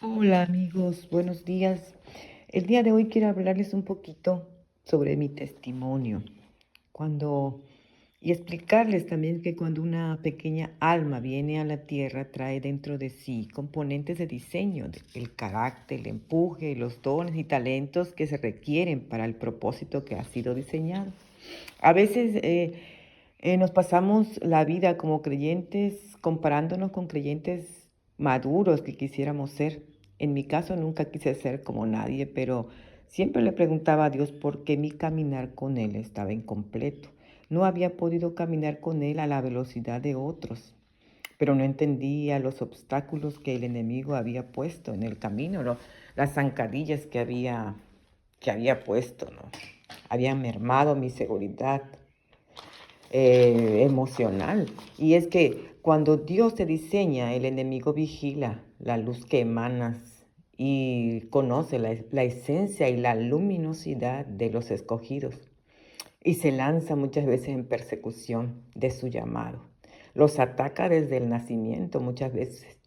Hola amigos, buenos días. El día de hoy quiero hablarles un poquito sobre mi testimonio. Cuando y explicarles también que cuando una pequeña alma viene a la tierra trae dentro de sí componentes de diseño, el carácter, el empuje, los dones y talentos que se requieren para el propósito que ha sido diseñado. A veces nos pasamos la vida como creyentes comparándonos con creyentes maduros que quisiéramos ser. En mi caso nunca quise ser como nadie, pero siempre le preguntaba a Dios por qué mi caminar con Él estaba incompleto. No había podido caminar con Él a la velocidad de otros, pero no entendía los obstáculos que el enemigo había puesto en el camino, las zancadillas que había puesto, ¿no? Habían mermado mi seguridad emocional. Y es que cuando Dios te diseña, el enemigo vigila la luz que emanas y conoce la esencia y la luminosidad de los escogidos. Y se lanza muchas veces en persecución de su llamado. Los ataca desde el nacimiento muchas veces.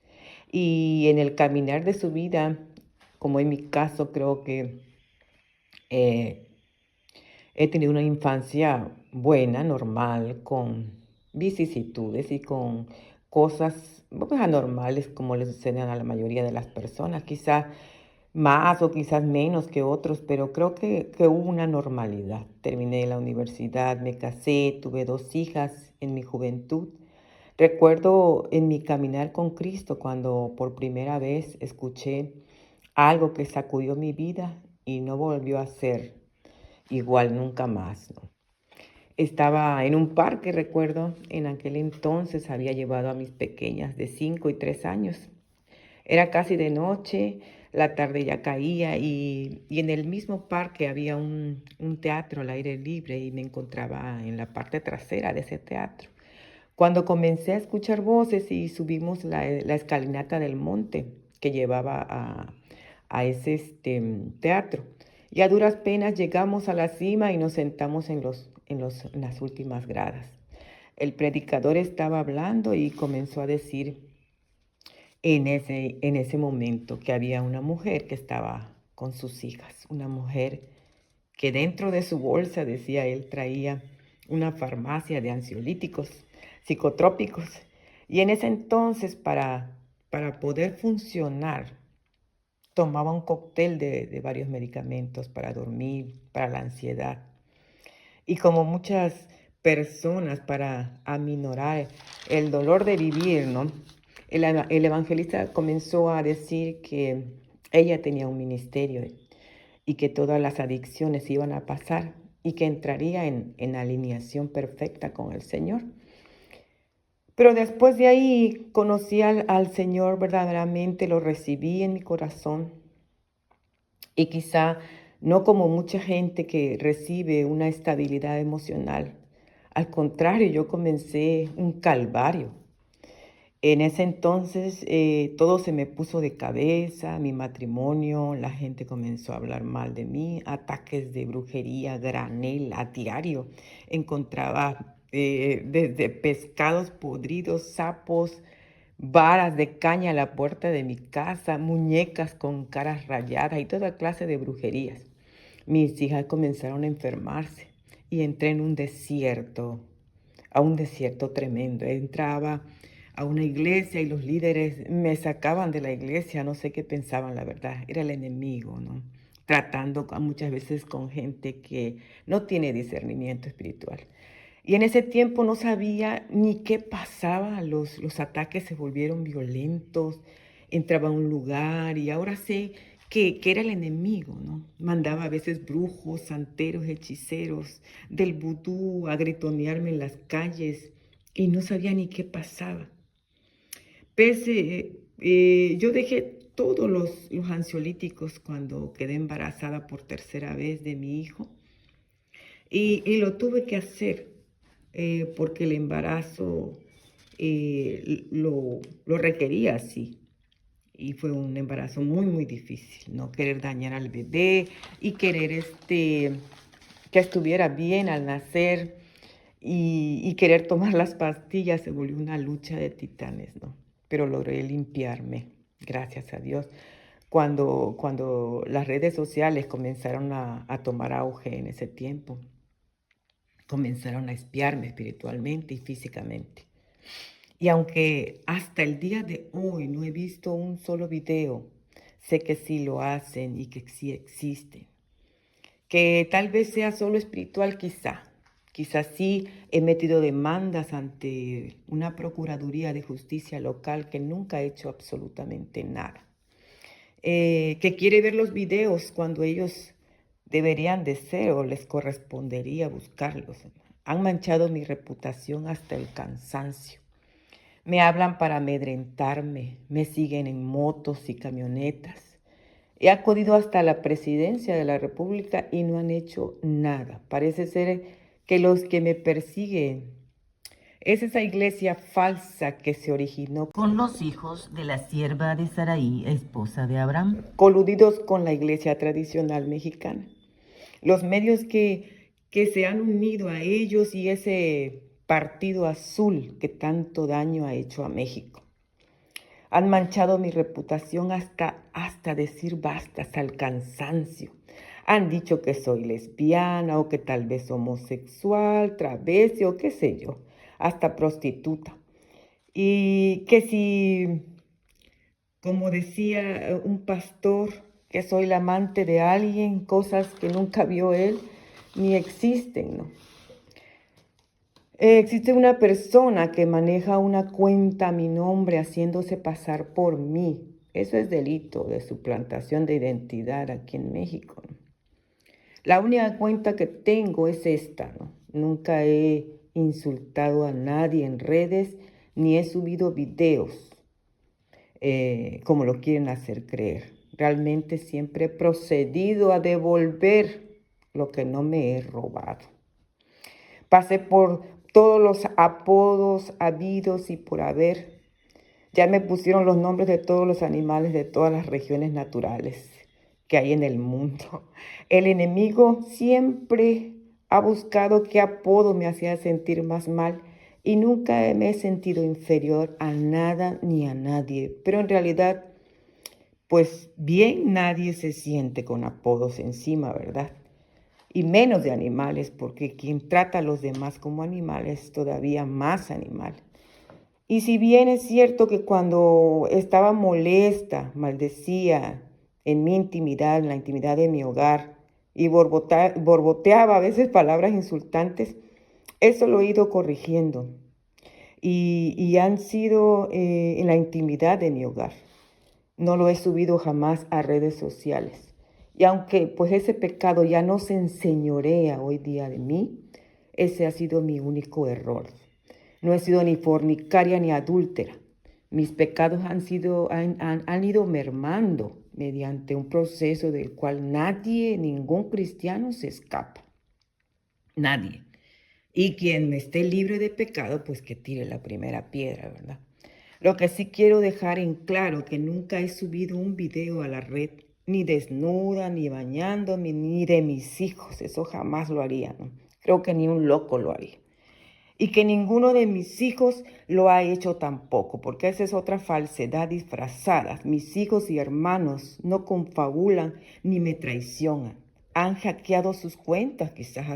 Y en el caminar de su vida, como en mi caso, creo que eh, he tenido una infancia buena, normal, con vicisitudes y con cosas pues, anormales como le suceden a la mayoría de las personas, quizás más o quizás menos que otros, pero creo que hubo una normalidad. Terminé la universidad, me casé, tuve 2 hijas en mi juventud. Recuerdo en mi caminar con Cristo cuando por primera vez escuché algo que sacudió mi vida y no volvió a ser igual nunca más, ¿no? Estaba en un parque, recuerdo, en aquel entonces había llevado a mis pequeñas de 5 y 3 años. Era casi de noche, la tarde ya caía y en el mismo parque había un teatro al aire libre y me encontraba en la parte trasera de ese teatro. Cuando comencé a escuchar voces y subimos la escalinata del monte que llevaba a ese teatro. Y a duras penas llegamos a la cima y nos sentamos en las últimas gradas. El predicador estaba hablando y comenzó a decir en ese momento que había una mujer que estaba con sus hijas, una mujer que dentro de su bolsa, decía él, traía una farmacia de ansiolíticos, psicotrópicos. Y en ese entonces, para poder funcionar, tomaba un cóctel de varios medicamentos para dormir, para la ansiedad. Y como muchas personas, para aminorar el dolor de vivir, ¿no? El evangelista comenzó a decir que ella tenía un ministerio y que todas las adicciones iban a pasar y que entraría en alineación perfecta con el Señor. Pero después de ahí conocí al Señor verdaderamente, lo recibí en mi corazón y quizá no como mucha gente que recibe una estabilidad emocional. Al contrario, yo comencé un calvario. En ese entonces todo se me puso de cabeza, mi matrimonio, la gente comenzó a hablar mal de mí, ataques de brujería, granel a diario. Encontraba desde pescados podridos, sapos, varas de caña a la puerta de mi casa, muñecas con caras rayadas y toda clase de brujerías. Mis hijas comenzaron a enfermarse y entré en un desierto, a un desierto tremendo. Entraba a una iglesia y los líderes me sacaban de la iglesia, no sé qué pensaban, la verdad, era el enemigo, ¿no? Tratando muchas veces con gente que no tiene discernimiento espiritual. Y en ese tiempo no sabía ni qué pasaba, los ataques se volvieron violentos, entraba a un lugar y ahora sé que era el enemigo, ¿no? Mandaba a veces brujos, santeros, hechiceros del vudú a gritonearme en las calles y no sabía ni qué pasaba. Yo dejé todos los ansiolíticos cuando quedé embarazada por tercera vez de mi hijo y lo tuve que hacer porque el embarazo lo requería así. Y fue un embarazo muy, muy difícil, no querer dañar al bebé y querer que estuviera bien al nacer y querer tomar las pastillas se volvió una lucha de titanes, ¿no? Pero logré limpiarme, gracias a Dios. cuando las redes sociales comenzaron a tomar auge en ese tiempo. Comenzaron a espiarme espiritualmente y físicamente. Y aunque hasta el día de hoy no he visto un solo video, sé que sí lo hacen y que sí existen. Que tal vez sea solo espiritual quizá. Quizás sí he metido demandas ante una Procuraduría de Justicia local que nunca ha hecho absolutamente nada. Que quiere ver los videos cuando ellos deberían de ser o les correspondería buscarlos. Han manchado mi reputación hasta el cansancio. Me hablan para amedrentarme, me siguen en motos y camionetas. He acudido hasta la presidencia de la República y no han hecho nada. Parece ser que los que me persiguen es esa iglesia falsa que se originó con los hijos de la sierva de Saraí, esposa de Abraham, coludidos con la iglesia tradicional mexicana. Los medios que se han unido a ellos y ese partido azul que tanto daño ha hecho a México. Han manchado mi reputación hasta decir basta, hasta el cansancio. Han dicho que soy lesbiana o que tal vez homosexual, travesti o qué sé yo, hasta prostituta. Y que si, como decía un pastor, que soy la amante de alguien, cosas que nunca vio él, ni existen, ¿no? Existe una persona que maneja una cuenta a mi nombre haciéndose pasar por mí. Eso es delito de suplantación de identidad aquí en México, ¿no? La única cuenta que tengo es esta, ¿no? Nunca he insultado a nadie en redes ni he subido videos como lo quieren hacer creer. Realmente siempre he procedido a devolver lo que no me he robado. Pasé por todos los apodos habidos y por haber. Ya me pusieron los nombres de todos los animales de todas las regiones naturales que hay en el mundo. El enemigo siempre ha buscado qué apodo me hacía sentir más mal y nunca me he sentido inferior a nada ni a nadie. Pero en realidad, pues bien nadie se siente con apodos encima, ¿verdad? Y menos de animales, porque quien trata a los demás como animales es todavía más animal. Y si bien es cierto que cuando estaba molesta, maldecía en mi intimidad, en la intimidad de mi hogar, y borboteaba a veces palabras insultantes, eso lo he ido corrigiendo. Y han sido en la intimidad de mi hogar. No lo he subido jamás a redes sociales. Y aunque pues ese pecado ya no se enseñorea hoy día de mí, ese ha sido mi único error. No he sido ni fornicaria ni adúltera. Mis pecados han ido mermando mediante un proceso del cual nadie, ningún cristiano se escapa. Nadie. Y quien esté libre de pecado, pues que tire la primera piedra, ¿verdad? Lo que sí quiero dejar en claro que nunca he subido un video a la red, ni desnuda, ni bañándome, ni de mis hijos. Eso jamás lo haría, ¿no? Creo que ni un loco lo haría. Y que ninguno de mis hijos lo ha hecho tampoco, porque esa es otra falsedad disfrazada. Mis hijos y hermanos no confabulan ni me traicionan. Han hackeado sus cuentas, quizás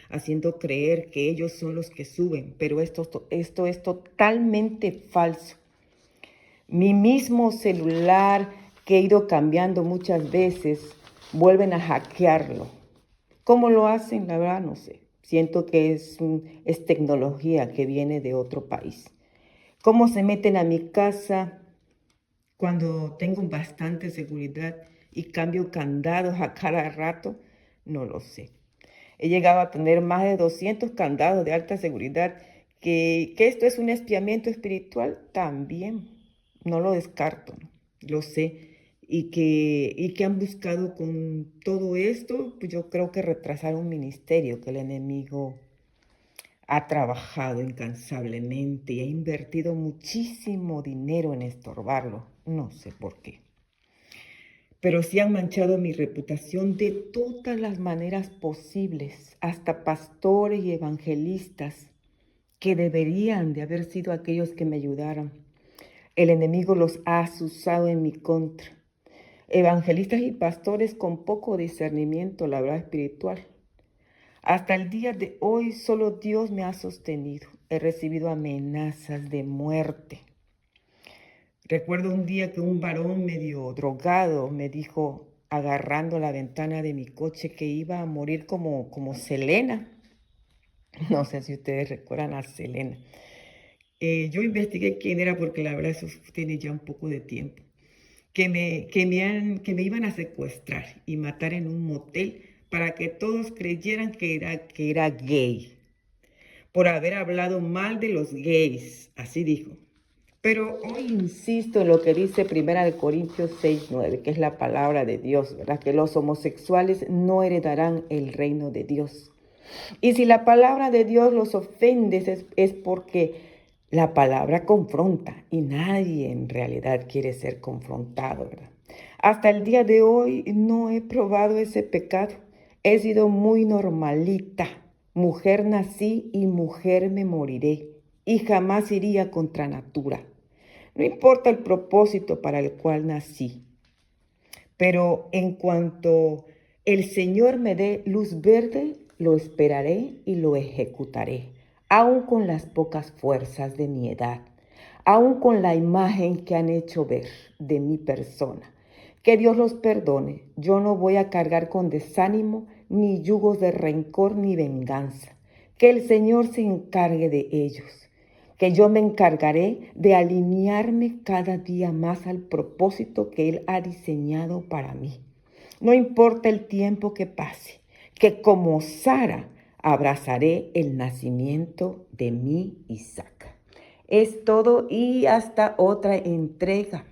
haciendo creer que ellos son los que suben, pero esto es totalmente falso. Mi mismo celular, que he ido cambiando muchas veces, vuelven a hackearlo. ¿Cómo lo hacen? La verdad no sé. Siento que es tecnología que viene de otro país. ¿Cómo se meten a mi casa cuando tengo bastante seguridad y cambio candados a cada rato? No lo sé. He llegado a tener más de 200 candados de alta seguridad. Que esto es un espiamiento espiritual también. No lo descarto, ¿no? Lo sé. Y que han buscado con todo esto, pues yo creo que retrasar un ministerio que el enemigo ha trabajado incansablemente y ha invertido muchísimo dinero en estorbarlo. No sé por qué. Pero sí han manchado mi reputación de todas las maneras posibles, hasta pastores y evangelistas que deberían de haber sido aquellos que me ayudaron. El enemigo los ha usado en mi contra. evangelistas y pastores con poco discernimiento, la verdad espiritual. Hasta el día de hoy solo Dios me ha sostenido. He recibido amenazas de muerte. Recuerdo un día que un varón medio drogado me dijo, agarrando la ventana de mi coche, que iba a morir como Selena. No sé si ustedes recuerdan a Selena. Yo investigué quién era porque la verdad eso tiene ya un poco de tiempo. Que me iban a secuestrar y matar en un motel para que todos creyeran que era gay, por haber hablado mal de los gays, así dijo. Pero hoy insisto en lo que dice 1 Corintios 6:9, que es la palabra de Dios, ¿verdad? Que los homosexuales no heredarán el reino de Dios. Y si la palabra de Dios los ofende, es porque la palabra confronta y nadie en realidad quiere ser confrontado, ¿verdad? Hasta el día de hoy no he probado ese pecado. He sido muy normalita. Mujer nací y mujer me moriré. Y jamás iría contra natura. No importa el propósito para el cual nací. Pero en cuanto el Señor me dé luz verde, lo esperaré y lo ejecutaré, aun con las pocas fuerzas de mi edad, aun con la imagen que han hecho ver de mi persona. Que Dios los perdone. Yo no voy a cargar con desánimo, ni yugos de rencor ni venganza. Que el Señor se encargue de ellos. Que yo me encargaré de alinearme cada día más al propósito que Él ha diseñado para mí. No importa el tiempo que pase, que como Sara abrazaré el nacimiento de mi Isaac. Es todo y hasta otra entrega.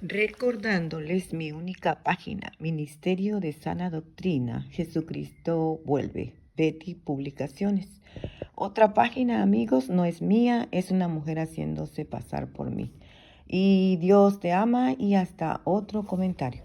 Recordándoles mi única página, Ministerio de Sana Doctrina, Jesucristo Vuelve, Betty Publicaciones. Otra página, amigos, no es mía, es una mujer haciéndose pasar por mí. Y Dios te ama y hasta otro comentario.